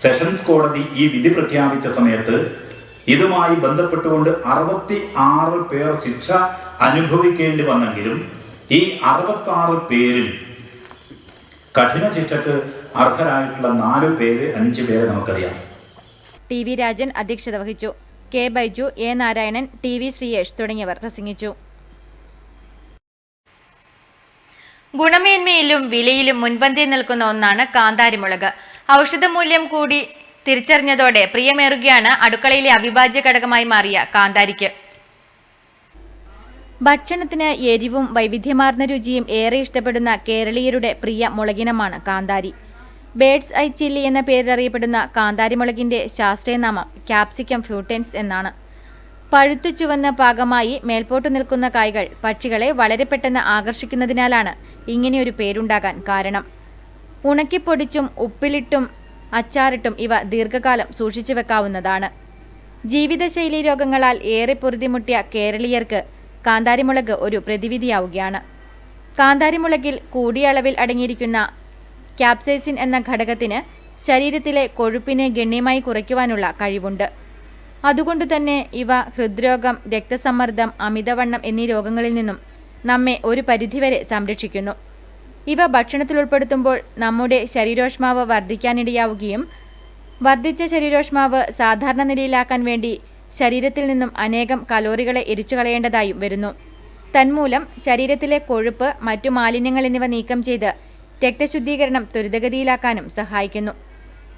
സെഷൻസ് കോടതി ഈ വിധി പ്രഖ്യാപിച്ച സമയത്ത് ഇതുമായി ബന്ധപ്പെട്ടുകൊണ്ട് 66 പേർ ശിക്ഷ അനുഭവിക്കേണ്ടി വന്നെങ്കിലും ഈ 66 പേരിൽ കഠിന ശിക്ഷക്ക് അർഹരായിട്ടുള്ള 4 പേര് 5 പേരെ നമുക്കറിയാം. ടി വി രാജൻ അധ്യക്ഷത വഹിച്ചു. K Baiju, A Narayanan, T V Sreeyesh തുടങ്ങിയവർ പ്രസംഗിച്ചു. ഗുണമേന്മയിലും വിലയിലും മുൻപന്തിയിൽ നിൽക്കുന്ന ഒന്നാണ് കാന്താരിമുളക്. ഔഷധമൂല്യം കൂടി തിരിച്ചറിഞ്ഞതോടെ പ്രിയമേറുകയാണ് അടുക്കളയിലെ അവിഭാജ്യ ഘടകമായി മാറിയ കാന്താരിക്ക്. ഭക്ഷണത്തിന് എരിവും വൈവിധ്യമാർന്ന രുചിയും ഏറെ ഇഷ്ടപ്പെടുന്ന കേരളീയരുടെ പ്രിയ മുളകിനമാണ് കാന്താരി. ബേഡ്സ് ഐ ചില്ലി എന്ന പേരിൽ അറിയപ്പെടുന്ന കാന്താരിമുളകിന്റെ ശാസ്ത്രീയനാമം ക്യാപ്സിക്കം ഫ്യൂട്ടൻസ് എന്നാണ്. പഴുത്തു ചുവന്ന പാകമായി മേൽപോട്ടു നിൽക്കുന്ന കായ്കൾ പക്ഷികളെ വളരെ പെട്ടെന്ന് ആകർഷിക്കുന്നതിനാലാണ് ഇങ്ങനെയൊരു പേരുണ്ടാകാൻ കാരണം. ഉണക്കിപ്പൊടിച്ചും ഉപ്പിലിട്ടും അച്ചാറിട്ടും ഇവ ദീർഘകാലം സൂക്ഷിച്ചു വെക്കാവുന്നതാണ്. ജീവിതശൈലി രോഗങ്ങളാൽ ഏറെ പൊറുതിമുട്ടിയ കേരളീയർക്ക് കാന്താരിമുളക് ഒരു പ്രതിവിധിയാവുകയാണ്. കാന്താരിമുളകിൽ കൂടിയ അളവിൽ അടങ്ങിയിരിക്കുന്ന ക്യാപ്സൈസിൻ എന്ന ഘടകത്തിന് ശരീരത്തിലെ കൊഴുപ്പിനെ ഗണ്യമായി കുറയ്ക്കുവാനുള്ള കഴിവുണ്ട്. അതുകൊണ്ടുതന്നെ ഇവ ഹൃദ്രോഗം, രക്തസമ്മർദ്ദം, അമിതവണ്ണം എന്നീ രോഗങ്ങളിൽ നിന്നും നമ്മെ ഒരു പരിധിവരെ സംരക്ഷിക്കുന്നു. ഇവ ഭക്ഷണത്തിൽ ഉൾപ്പെടുത്തുമ്പോൾ നമ്മുടെ ശരീരോഷ്മാവ് വർദ്ധിക്കാനിടയാവുകയും വർദ്ധിച്ച ശരീരോഷ്മാവ് സാധാരണ നിലയിലാക്കാൻ വേണ്ടി ശരീരത്തിൽ നിന്നും അനേകം കലോറികളെ എരിച്ചു കളയേണ്ടതായും വരുന്നു. തന്മൂലം ശരീരത്തിലെ കൊഴുപ്പ്, മറ്റു മാലിന്യങ്ങൾ എന്നിവ നീക്കം ചെയ്ത് രക്തശുദ്ധീകരണം ത്വരിതഗതിയിലാക്കാനും സഹായിക്കുന്നു.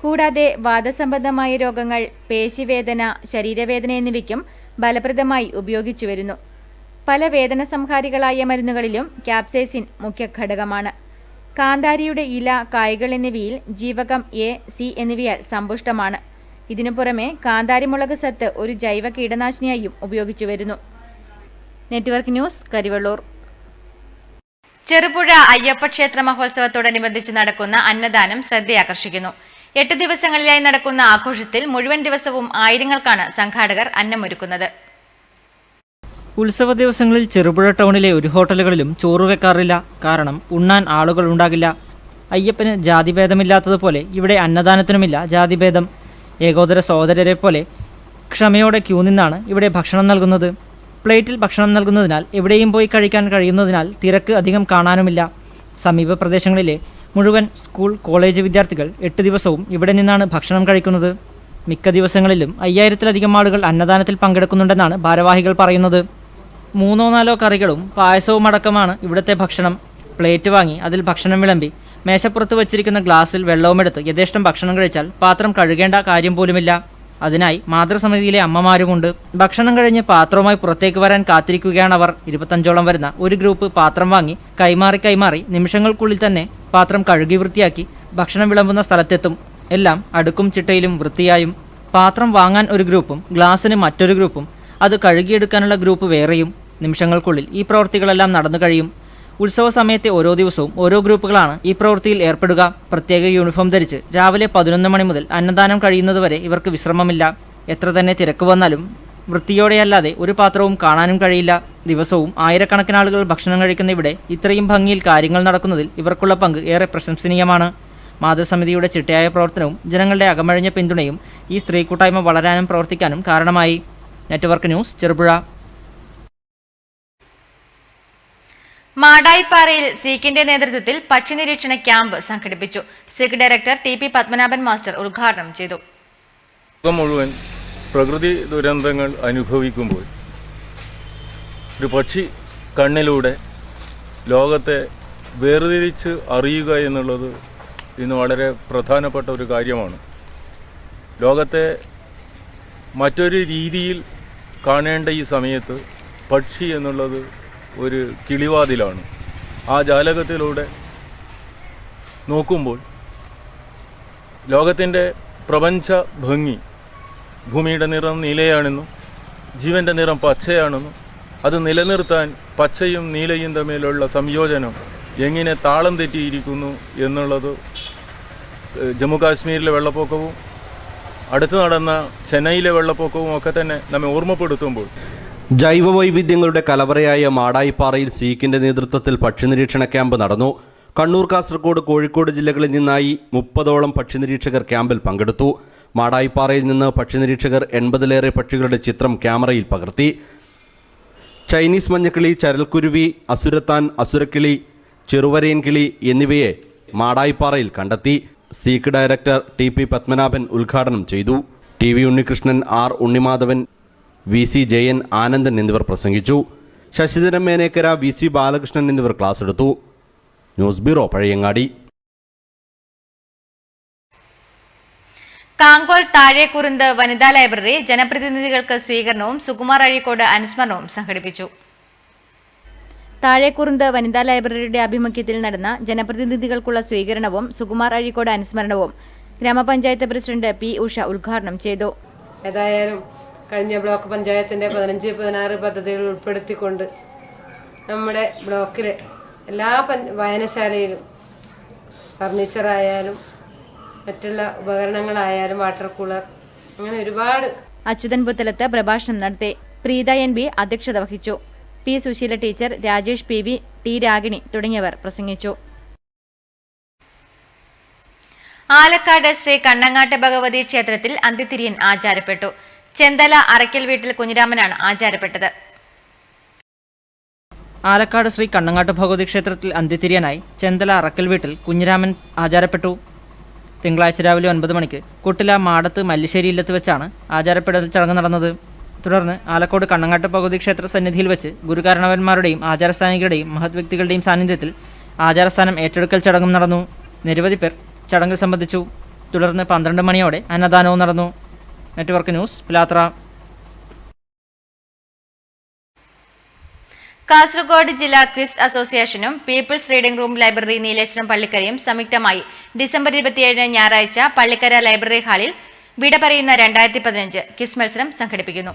കൂടാതെ വാദസംബന്ധമായ രോഗങ്ങൾ, പേശിവേദന, ശരീരവേദന എന്നിവയ്ക്കും ഫലപ്രദമായി ഉപയോഗിച്ചു വരുന്നു. പല വേദന സംഹാരികളായ മരുന്നുകളിലും ക്യാപ്സൈസിൻ മുഖ്യ ഘടകമാണ്. കാന്താരിയുടെ ഇല, കായ്കൾ എന്നിവയിൽ ജീവകം എ, സി എന്നിവയാൽ സമ്പുഷ്ടമാണ്. ഇതിനു പുറമെ കാന്താരിമുളക് സത്ത് ഒരു ജൈവ കീടനാശിനിയായും ഉപയോഗിച്ചു വരുന്നു. Network news, Karivellur. ചെറുപുഴ അയ്യപ്പക്ഷേത്ര മഹോത്സവത്തോടനുബന്ധിച്ച് നടക്കുന്ന അന്നദാനം ശ്രദ്ധയാകർഷിക്കുന്നു. 8 ദിവസങ്ങളിലായി നടക്കുന്ന ആഘോഷത്തിൽ മുഴുവൻ ദിവസവും ആയിരങ്ങൾക്കാണ് സംഘാടകർ അന്നമൊരുക്കുന്നത്. ഉത്സവ ദിവസങ്ങളിൽ ചെറുപുഴ ടൗണിലെ ഒരു ഹോട്ടലുകളിലും ചോറ് വെക്കാറില്ല. കാരണം ഉണ്ണാൻ ആളുകൾ ഉണ്ടാകില്ല. അയ്യപ്പന് ജാതിഭേദമില്ലാത്തതുപോലെ ഇവിടെ അന്നദാനത്തിനുമില്ല ജാതിഭേദം. ഏകോദര സഹോദരരെ പോലെ ക്ഷമയോടെ ക്യൂ നിന്നാണ് ഇവിടെ ഭക്ഷണം നൽകുന്നത്. പ്ലേറ്റിൽ ഭക്ഷണം നൽകുന്നതിനാൽ എവിടെയും പോയി കഴിക്കാൻ കഴിയുന്നതിനാൽ തിരക്ക് അധികം കാണാനുമില്ല. സമീപ പ്രദേശങ്ങളിലെ മുഴുവൻ സ്കൂൾ, കോളേജ് വിദ്യാർത്ഥികൾ 8 ദിവസവും ഇവിടെ നിന്നാണ് ഭക്ഷണം കഴിക്കുന്നത്. മിക്ക ദിവസങ്ങളിലും 5000-ത്തിലധികം ആളുകൾ അന്നദാനത്തിൽ പങ്കെടുക്കുന്നുണ്ടെന്നാണ് ഭാരവാഹികൾ പറയുന്നത്. 3-4 കറികളും പായസവും അടക്കമാണ് ഇവിടുത്തെ ഭക്ഷണം. പ്ലേറ്റ് വാങ്ങി അതിൽ ഭക്ഷണം വിളമ്പി മേശപ്പുറത്ത് വച്ചിരിക്കുന്ന ഗ്ലാസ്സിൽ വെള്ളവുമെടുത്ത് യഥേഷ്ടം ഭക്ഷണം കഴിച്ചാൽ പാത്രം കഴുകേണ്ട കാര്യം പോലുമില്ല. അതിനായി മാതൃസമിതിയിലെ അമ്മമാരുമുണ്ട്. ഭക്ഷണം കഴിഞ്ഞ് പാത്രവുമായി പുറത്തേക്ക് വരാൻ കാത്തിരിക്കുകയാണ് അവർ. 25ഓളം വരുന്ന ഒരു ഗ്രൂപ്പ് പാത്രം വാങ്ങി കൈമാറി നിമിഷങ്ങൾക്കുള്ളിൽ തന്നെ പാത്രം കഴുകി വൃത്തിയാക്കി ഭക്ഷണം വിളമ്പുന്ന സ്ഥലത്തെത്തും. എല്ലാം അടുക്കും ചിട്ടയിലും വൃത്തിയായും. പാത്രം വാങ്ങാൻ ഒരു ഗ്രൂപ്പും ഗ്ലാസ്സിന് മറ്റൊരു ഗ്രൂപ്പും അത് കഴുകിയെടുക്കാനുള്ള ഗ്രൂപ്പ് വേറെയും. നിമിഷങ്ങൾക്കുള്ളിൽ ഈ പ്രവൃത്തികളെല്ലാം നടന്നു കഴിയും. ഉത്സവ സമയത്തെ ഓരോ ദിവസവും ഓരോ ഗ്രൂപ്പുകളാണ് ഈ പ്രവൃത്തിയിൽ ഏർപ്പെടുക. പ്രത്യേക യൂണിഫോം ധരിച്ച് രാവിലെ 11 മണി മുതൽ അന്നദാനം കഴിയുന്നതുവരെ ഇവർക്ക് വിശ്രമമില്ല. എത്ര തന്നെ തിരക്ക് വന്നാലും വൃത്തിയോടെയല്ലാതെ ഒരു പാത്രവും കാണാനും കഴിയില്ല. ദിവസവും ആയിരക്കണക്കിന് ആളുകൾ ഭക്ഷണം കഴിക്കുന്ന ഇവിടെ ഇത്രയും ഭംഗിയിൽ കാര്യങ്ങൾ നടക്കുന്നതിൽ ഇവർക്കുള്ള പങ്ക് ഏറെ പ്രശംസനീയമാണ്. മാതൃസമിതിയുടെ ചിട്ടയായ പ്രവർത്തനവും ജനങ്ങളുടെ അകമഴിഞ്ഞ പിന്തുണയും ഈ സ്ത്രീ കൂട്ടായ്മ വളരാനും പ്രവർത്തിക്കാനും കാരണമായി. Network news, Cherupuzha. മാടായിപ്പാറയിൽ സീക്കിന്റെ നേതൃത്വത്തിൽ പക്ഷി നിരീക്ഷണ ക്യാമ്പ് സംഘടിപ്പിച്ചു. SEEK director T P Padmanabhan master ഉദ്ഘാടനം ചെയ്തു. ലോകം മുഴുവൻ പ്രകൃതി ദുരന്തങ്ങൾ അനുഭവിക്കുമ്പോൾ ഒരു പക്ഷി കണ്ണിലൂടെ ലോകത്തെ വേർതിരിച്ച് അറിയുക എന്നുള്ളത് ഇന്ന് വളരെ പ്രധാനപ്പെട്ട ഒരു കാര്യമാണ്. ലോകത്തെ മറ്റൊരു രീതിയിൽ കാണേണ്ട ഈ സമയത്ത് പക്ഷി എന്നുള്ളത് ഒരു കിളിവാതിലാണ്. ആ ജാലകത്തിലൂടെ നോക്കുമ്പോൾ ലോകത്തിൻ്റെ പ്രപഞ്ച ഭംഗി, ഭൂമിയുടെ നിറം നീലയാണെന്നും ജീവൻ്റെ നിറം പച്ചയാണെന്നും അത് നിലനിർത്താൻ പച്ചയും നീലയും തമ്മിലുള്ള സംയോജനം എങ്ങനെ താളം തെറ്റിയിരിക്കുന്നു എന്നുള്ളത് ജമ്മു കാശ്മീരിലെ വെള്ളപ്പൊക്കവും അടുത്ത് നടന്ന ചെന്നൈയിലെ വെള്ളപ്പൊക്കവും ഒക്കെ തന്നെ നമ്മെ ഓർമ്മപ്പെടുത്തുമ്പോൾ ജൈവവൈവിധ്യങ്ങളുടെ കലവറയായ മാടായിപ്പാറയിൽ സീക്കിന്റെ നേതൃത്വത്തിൽ പക്ഷി നിരീക്ഷണ ക്യാമ്പ് നടന്നു. കണ്ണൂർ, കാസർഗോഡ്, കോഴിക്കോട് ജില്ലകളിൽ നിന്നായി 30ഓളം പക്ഷി നിരീക്ഷകർ ക്യാമ്പിൽ പങ്കെടുത്തു. മാടായിപ്പാറയിൽ നിന്ന് പക്ഷി നിരീക്ഷകർ 80ലേറെ പക്ഷികളുടെ ചിത്രം ക്യാമറയിൽ പകർത്തി. ചൈനീസ് മഞ്ഞക്കിളി, ചരൽക്കുരുവി, അസുരത്താൻ, അസുരക്കിളി, ചെറുവരയൻ കിളി എന്നിവയെ മാടായിപ്പാറയിൽ കണ്ടെത്തി. സീക്ക് ഡയറക്ടർ TP പത്മനാഭൻ ഉദ്ഘാടനം ചെയ്തു. TV Unnikrishnan, R Unnimadhavan, VC Jayan, Anandan എന്നിവർ പ്രസംഗിച്ചു. ശശിധരൻ മേനേക്കര, VC ബാലകൃഷ്ണൻ എന്നിവർ ക്ലാസ് എടുത്തു. News bureau, Pazhayangadi. കാങ്കോൽ താഴേക്കുറുന്ത് വനിതാ ലൈബ്രറി ജനപ്രതിനിധികൾക്ക് സ്വീകരണവും സുകുമാർ അഴീക്കോട് അനുസ്മരണവും സംഘടിപ്പിച്ചു. താഴേക്കുറുന്ത് വനിതാ ലൈബ്രറിയുടെ ആഭിമുഖ്യത്തിൽ നടന്ന ജനപ്രതിനിധികൾക്കുള്ള സ്വീകരണവും സുകുമാർ അഴീക്കോട് അനുസ്മരണവും ഗ്രാമപഞ്ചായത്ത് പ്രസിഡന്റ് P ഉഷ ഉദ്ഘാടനം ചെയ്തു. ഏതായാലും കഴിഞ്ഞ ബ്ലോക്ക് പഞ്ചായത്തിന്റെ 15-16 പദ്ധതികൾ ഉൾപ്പെടുത്തിക്കൊണ്ട് നമ്മുടെ ബ്ലോക്കിലെ എല്ലാ വായനശാലയിലും ഫർണിച്ചറായാലും മറ്റുള്ള ഉപകരണങ്ങളായാലും വാട്ടർ കൂളർ അങ്ങനെ ഒരുപാട്. അച്യുതൻ പുത്തലത്ത് പ്രഭാഷണം നടത്തി. പ്രീത NB അധ്യക്ഷത വഹിച്ചു. P Susheela teacher, Rajesh PV, T Ragini തുടങ്ങിയവർ പ്രസംഗിച്ചു. ആലക്കാട് ശ്രീ കണ്ണങ്ങാട്ട് ഭഗവതി ക്ഷേത്രത്തിൽ അന്തിതിരിയൻ ആചാരപ്പെട്ടു. ചെന്തല അറയ്ക്കൽ വീട്ടിൽ കുഞ്ഞിരാമനാണ് ആചാരപ്പെട്ടത്. ആലക്കാട് ശ്രീ കണ്ണങ്ങാട്ട് ഭഗവതി ക്ഷേത്രത്തിൽ അന്തിതിരിയനായി ചെന്തല അറക്കൽ വീട്ടിൽ കുഞ്ഞിരാമൻ ആചാരപ്പെട്ടു. തിങ്കളാഴ്ച രാവിലെ 9 മണിക്ക് കുട്ടില മാടത്ത് മല്ലിശ്ശേരി ഇല്ലത്ത് വെച്ചാണ് ആചാരപ്പെടൽ ചടങ്ങ് നടന്നത്. തുടർന്ന് ആലക്കോട് കണ്ണങ്ങാട്ട് ഭഗവതി ക്ഷേത്ര സന്നിധിയിൽ വെച്ച് ഗുരുകാരണവന്മാരുടെയും ആചാരസ്ഥാനികളുടെയും മഹത് വ്യക്തികളുടെയും സാന്നിധ്യത്തിൽ ആചാരസ്ഥാനം ഏറ്റെടുക്കൽ ചടങ്ങും നടന്നു. നിരവധി പേർ ചടങ്ങിൽ സംബന്ധിച്ചു. തുടർന്ന് 12 മണിയോടെ അന്നദാനവും നടന്നു. നെറ്റ്വർക്ക് ന്യൂസ്, പിലാത്ര. കാസർഗോഡ് ജില്ലാ ക്വിസ് അസോസിയേഷനും people's reading room library Nileshwaram പള്ളിക്കരയും സംയുക്തമായി ഡിസംബർ 27 ഞായറാഴ്ച പള്ളിക്കര ലൈബ്രറി ഹാളിൽ വിട പറയുന്ന 2015 ക്വിസ് മത്സരം സംഘടിപ്പിക്കുന്നു.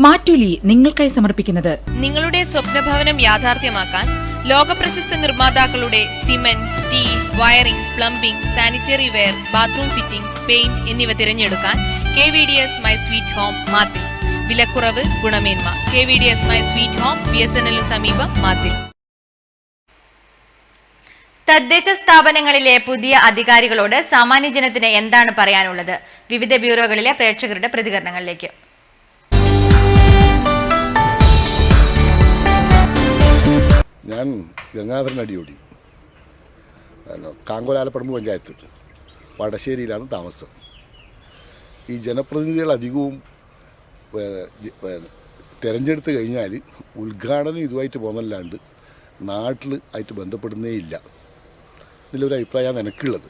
മാറ്റുലി നിങ്ങൾക്കായി സമർപ്പിക്കുന്നത് നിങ്ങളുടെ സ്വപ്നഭവനം യാഥാർത്ഥ്യമാക്കാൻ ലോകപ്രശസ്ത നിർമ്മാതാക്കളുടെ cement, steel, wiring, plumbing, sanitary ware, bathroom fittings, paint എന്നിവ തിരഞ്ഞെടുക്കാൻ KVDS my sweet home Mathil. വിലക്കുറവ്, ഗുണമേന്മ. KVDS my sweet home, BSNL സമീപം, മാത്തിൽ. തദ്ദേശ സ്ഥാപനങ്ങളിലെ പുതിയ അധികാരികളോട് സാമാന്യ ജനത്തിന് എന്താണ് പറയാനുള്ളത്? വിവിധ ബ്യൂറോകളിലെ പ്രേക്ഷകരുടെ പ്രതികരണങ്ങളിലേക്ക്. ഞാൻ ഗംഗാധരൻ അടിയോടി, കാങ്കോലാലപ്പറമ്പ് പഞ്ചായത്ത് വടശ്ശേരിയിലാണ് താമസം. ഈ ജനപ്രതിനിധികൾ അധികവും തിരഞ്ഞെടുത്ത് കഴിഞ്ഞാൽ ഉദ്ഘാടനം ഇതുമായിട്ട് പോകുന്നല്ലാണ്ട് നാട്ടിൽ ആയിട്ട് ബന്ധപ്പെടുന്നേ ഇല്ല. ഇതിലൊരു അഭിപ്രായമാണ് എനിക്കുള്ളത്.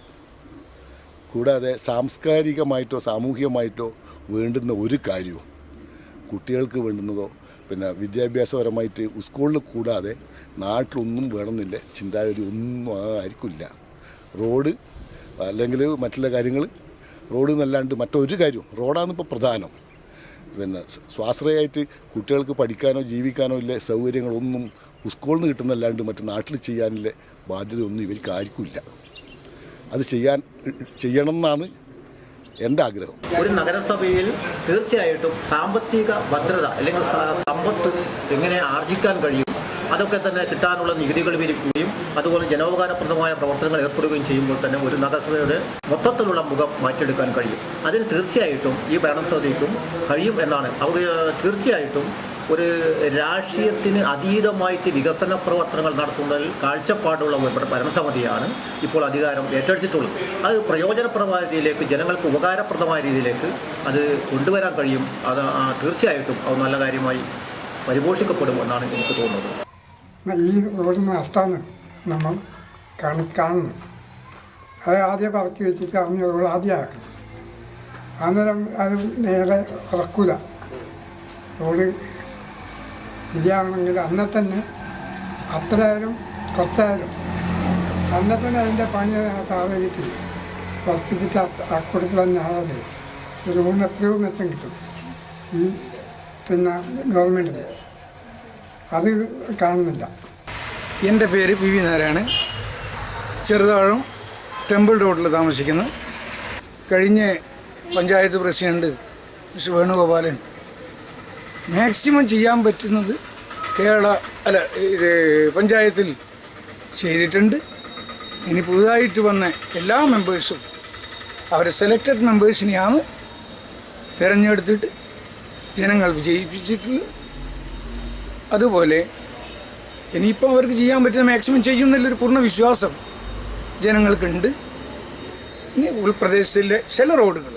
കൂടാതെ സാംസ്കാരികമായിട്ടോ സാമൂഹികമായിട്ടോ വേണ്ടുന്ന ഒരു കാര്യവും കുട്ടികൾക്ക് വേണ്ടുന്നതോ പിന്നെ വിദ്യാഭ്യാസപരമായിട്ട് സ്കൂളിൽ കൂടാതെ നാട്ടിലൊന്നും വേണമെന്നില്ല ചിന്താഗതി ഒന്നും ആയിരിക്കില്ല. റോഡ് അല്ലെങ്കിൽ മറ്റുള്ള കാര്യങ്ങൾ റോഡ് എന്നല്ലാണ്ട് മറ്റൊരു കാര്യവും റോഡാണ് ഇപ്പോൾ പ്രധാനം. പിന്നെ സ്വാശ്രയമായിട്ട് കുട്ടികൾക്ക് പഠിക്കാനോ ജീവിക്കാനോ ഇല്ല സൗകര്യങ്ങളൊന്നും സ്കൂളിൽ നിന്ന് കിട്ടുന്നല്ലാണ്ട് മറ്റു നാട്ടിൽ ചെയ്യാനുള്ള ബാധ്യതയൊന്നും ഇവർക്ക് ആർക്കുമില്ല. അത് ചെയ്യണം എന്നാണ് എൻ്റെ ആഗ്രഹം. ഒരു നഗരസഭയിൽ തീർച്ചയായിട്ടും സാമ്പത്തിക ഭദ്രത അല്ലെങ്കിൽ സമ്പത്ത് എങ്ങനെ ആർജിക്കാൻ കഴിയും, അതൊക്കെ തന്നെ കിട്ടാനുള്ള നികുതികൾ വിരിക്കുകയും അതുപോലെ ജനോപകാരപ്രദമായ പ്രവർത്തനങ്ങൾ ഏർപ്പെടുകയും ചെയ്യുമ്പോൾ തന്നെ ഒരു നഗരസഭയുടെ മൊത്തത്തിലുള്ള മുഖം മാറ്റിയെടുക്കാൻ കഴിയും. അതിന് തീർച്ചയായിട്ടും ഈ ഭരണസമിതിക്കും കഴിയും എന്നാണ്. തീർച്ചയായിട്ടും ഒരു രാഷ്ട്രീയത്തിന് അതീതമായിട്ട് വികസന പ്രവർത്തനങ്ങൾ നടത്തുന്നതിൽ കാഴ്ചപ്പാടുള്ള ഒരു ഭരണസമിതിയാണ് ഇപ്പോൾ അധികാരം ഏറ്റെടുത്തിട്ടുള്ളത്. അത് പ്രയോജനപ്രദമായ രീതിയിലേക്ക് ജനങ്ങൾക്ക് ഉപകാരപ്രദമായ രീതിയിലേക്ക് അത് കൊണ്ടുവരാൻ കഴിയും. അത് തീർച്ചയായിട്ടും അത് നല്ല കാര്യമായി പരിപോഷിക്കപ്പെടും എന്നാണ് എനിക്ക് തോന്നുന്നത്. ഈ റോഡ് നഷ്ടമാണ് നമ്മൾ കാണുന്നത്. അത് ആദ്യം പറക്കി വെച്ചിട്ട് അന്ന് റോഡ് ആദ്യം ആക്കുന്നത്. അന്നേരം അത് നേരെ ഉറക്കൂല. റോഡ് ശരിയാവണമെങ്കിൽ അന്നെ തന്നെ അത്രയായാലും കുറച്ചായാലും അന്നെ തന്നെ അതിൻ്റെ പണി താഴേക്ക് ഉറപ്പിച്ചിട്ട് അക്കൂട്ടത്തിൽ തന്നെ ആയാലേ റോഡിന് എത്രയോ മെച്ചം കിട്ടും ഈ പിന്നെ ഗവൺമെൻറ്റിന്. അത് കാണുന്നില്ല. എൻ്റെ പേര് PV നാരായണൻ, ചെറുതാഴം ടെമ്പിൾ റോഡിൽ താമസിക്കുന്നു. കഴിഞ്ഞ panchayat president mister Venugopalan maximum ചെയ്യാൻ പറ്റുന്നത് പഞ്ചായത്തിൽ ചെയ്തിട്ടുണ്ട്. ഇനി പുതുതായിട്ട് വന്ന എല്ലാ മെമ്പേഴ്സും അവരെ സെലക്റ്റഡ് മെമ്പേഴ്സിനെയാണ് തിരഞ്ഞെടുത്തിട്ട് ജനങ്ങൾ വിജയിപ്പിച്ചിട്ടുള്ളത്. അതുപോലെ ഇനിയിപ്പോൾ അവർക്ക് ചെയ്യാൻ പറ്റുന്ന മാക്സിമം ചെയ്യുമെന്നുള്ളൊരു പൂർണ്ണ വിശ്വാസം ജനങ്ങൾക്കുണ്ട്. ഇനി ഉൾപ്രദേശത്തിലെ ചില റോഡുകൾ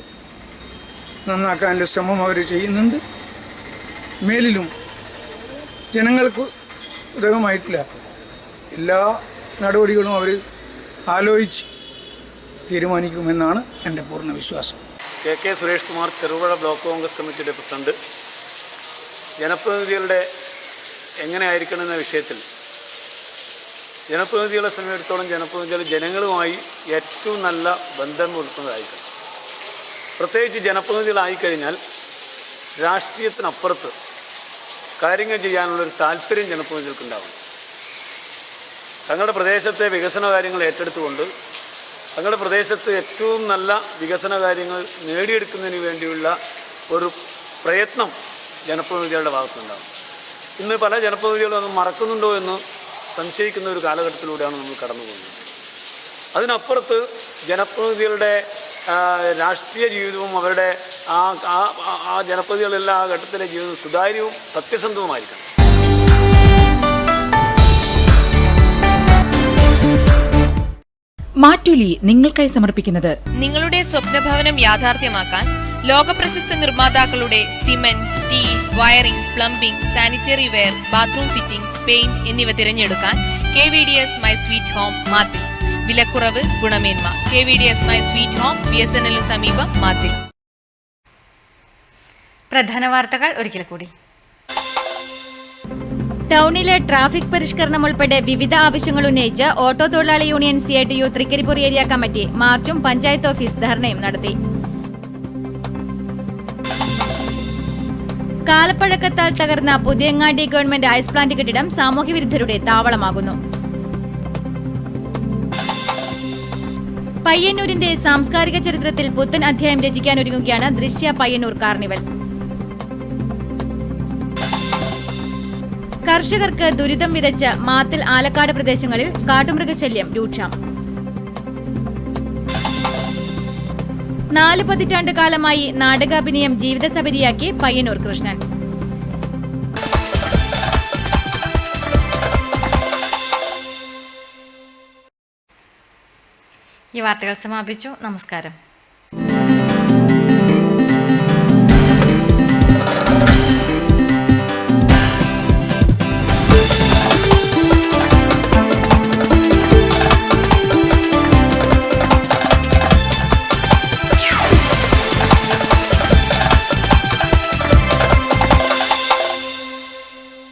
നന്നാക്കാനുള്ള ശ്രമം അവർ ചെയ്യുന്നുണ്ട്. മേലിലും ജനങ്ങൾക്ക് ഉതകമായിട്ടില്ല എല്ലാ നടപടികളും അവർ ആലോചിച്ച് തീരുമാനിക്കുമെന്നാണ് എൻ്റെ പൂർണ്ണ വിശ്വാസം. കെ സുരേഷ് കുമാർ, ചെറുപുഴ ബ്ലോക്ക് കോൺഗ്രസ് കമ്മിറ്റിയുടെ പ്രസിഡന്റ്. ജനപ്രതിനിധികളുടെ എങ്ങനെയായിരിക്കണമെന്ന വിഷയത്തിൽ ജനപ്രതിനിധികളെ സംബന്ധിച്ചിടത്തോളം ജനപ്രതിനിധികൾ ജനങ്ങളുമായി ഏറ്റവും നല്ല ബന്ധം പുലർത്തുന്നതായിരിക്കണം. പ്രത്യേകിച്ച് ജനപ്രതിനിധികളായിക്കഴിഞ്ഞാൽ രാഷ്ട്രീയത്തിനപ്പുറത്ത് കാര്യങ്ങൾ ചെയ്യാനുള്ളൊരു താല്പര്യം ജനപ്രതിനിധികൾക്കുണ്ടാവും. തങ്ങളുടെ പ്രദേശത്തെ വികസന കാര്യങ്ങൾ ഏറ്റെടുത്തുകൊണ്ട് തങ്ങളുടെ പ്രദേശത്ത് ഏറ്റവും നല്ല വികസന കാര്യങ്ങൾ നേടിയെടുക്കുന്നതിന് വേണ്ടിയുള്ള ഒരു പ്രയത്നം ജനപ്രതിനിധികളുടെ ഭാഗത്തുനിന്നുണ്ടാകും. ഇന്ന് പല ജനപ്രതിനിധികളും അത് മറക്കുന്നുണ്ടോ എന്ന് സംശയിക്കുന്ന ഒരു കാലഘട്ടത്തിലൂടെയാണ് നമ്മൾ കടന്നു പോകുന്നത്. അതിനപ്പുറത്ത് ജനപ്രതിനിധികളുടെ രാഷ്ട്രീയ ജീവിതവും അവരുടെ ആ ജനപ്രതിനിധികളെല്ലാം ആ ഘട്ടത്തിലെ ജീവിതം സുതാര്യവും സത്യസന്ധവുമായിരിക്കണം. മാറ്റുലി നിങ്ങൾക്കായി സമർപ്പിക്കുന്നത് നിങ്ങളുടെ സ്വപ്നഭവനം യാഥാർത്ഥ്യമാക്കാൻ ലോകപ്രശസ്ത നിർമ്മാതാക്കളുടെ cement, steel, wiring, plumbing, sanitary ware, bathroom fittings, paint എന്നിവ തിരഞ്ഞെടുക്കാൻ KVDS my sweet home Mathil. വിലക്കുറവ്, ഗുണമേന്മ. KVDS my sweet home, BSNL സമീപം, മാത്തിൽ. പ്രധാന വാർത്തകൾ ഒരിക്കൽ കൂടി. ടൗണിലെ ട്രാഫിക് പരിഷ്കരണം ഉൾപ്പെടെ വിവിധ ആവശ്യങ്ങൾ ഉന്നയിച്ച് ഓട്ടോ തൊഴിലാളി union CITU Thrikaripur area committee മാർച്ചും പഞ്ചായത്ത് ഓഫീസ് ധർണയും നടത്തി. കാലപ്പഴക്കത്താൽ തകർന്ന പുതിയങ്ങാടി ഗവൺമെന്റ് ഐസ് പ്ലാന്റ് കെട്ടിടം സാമൂഹ്യവിരുദ്ധരുടെ താവളമാകുന്നു. പയ്യന്നൂരിന്റെ സാംസ്കാരിക ചരിത്രത്തിൽ പുത്തൻ അധ്യായം രചിക്കാനൊരുങ്ങുകയാണ് ദൃശ്യ പയ്യന്നൂർ കാർണിവൽ. കർഷകർക്ക് ദുരിതം വിതച്ച് മാത്തിൽ ആലക്കാട് പ്രദേശങ്ങളിൽ കാട്ടുമൃഗശല്യം രൂക്ഷം. 4 പതിറ്റാണ്ട് കാലമായി നാടകാഭിനയം ജീവിതസബരിയാക്കി പയ്യന്നൂർ കൃഷ്ണൻ. ഈ വാർത്തകൾ സമാപിച്ചു. നമസ്കാരം.